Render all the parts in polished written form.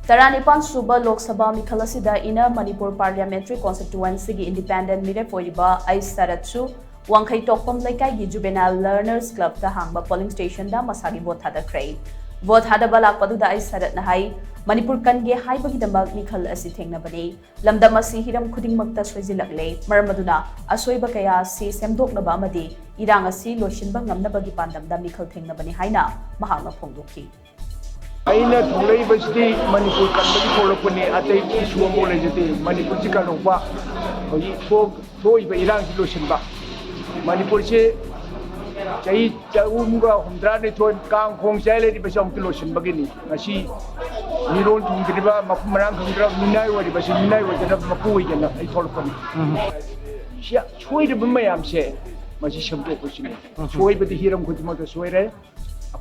Taranipan SUBA Lok Sabha MEEKHAL ASIDA ina Manipur Parliamentary Constituency gi Independent Meerep Oiriba Sarat WANGKHEI TOKPAM LEIKAI gi Juvenile Learners Club ta HANGBA polling station da Masagi vote Thadakhre. Vote hadaba lakpadu da Sarat na hai Manipur kan ge hai bagi damak MEEKHAL asi thengna bani lamdam asi hiram khuding makta soijilakle marmaduna asoiba kaya si semdokna ba amadi irang asi loishinba ngamna bagi pandam da MEEKHAL thengna bani haina mahakna phongdokhi. Aina thulai basti Manipur kan bagi polopuni atai issue mo le jete Manipur chi kan ba hoji thoi ba irang solution ba Manipur che chai chaunga humdra ne thon kang khong chai le di ba som solution bagini ngasi nirol thung driba mapmarang khangdra minai wari ba minai wari na mapui jana ai tholpani sia choi de mayam se masi shamto ko sine choi ba di hiram khutma to soire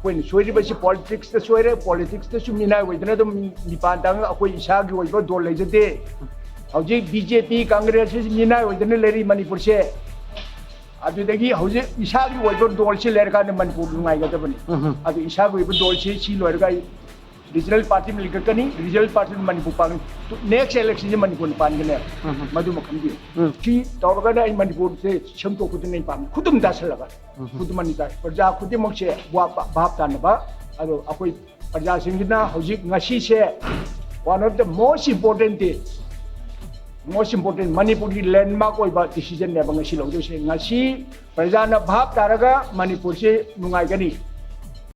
When Soyriba politics the Soire, politics the Sumina, with another Nipantang, Akoi Shagi, or Dolejate. How BJP, Congress is Nina with the lady Manipur share. Adudagi, Hose, Ishagi was Dolce Lerka and Manipur, my government. At Ishagi with Dolce, she Lorgai, regional party Milikani, regional party Manipur. Next election in Manipur Pangana, Maduma Kambi. She, Torgana in Manipur, says, Shamto Kutuman, Kutum Dasalaga. Kutumanita, Perja Kutimokse, Baptanaba, Akoi Perja Singina, Hojik Nashi, one of the most important Manipuri landmark about decision never Nashi, Perjana Bap Taraga, Manipur, Mungaigani.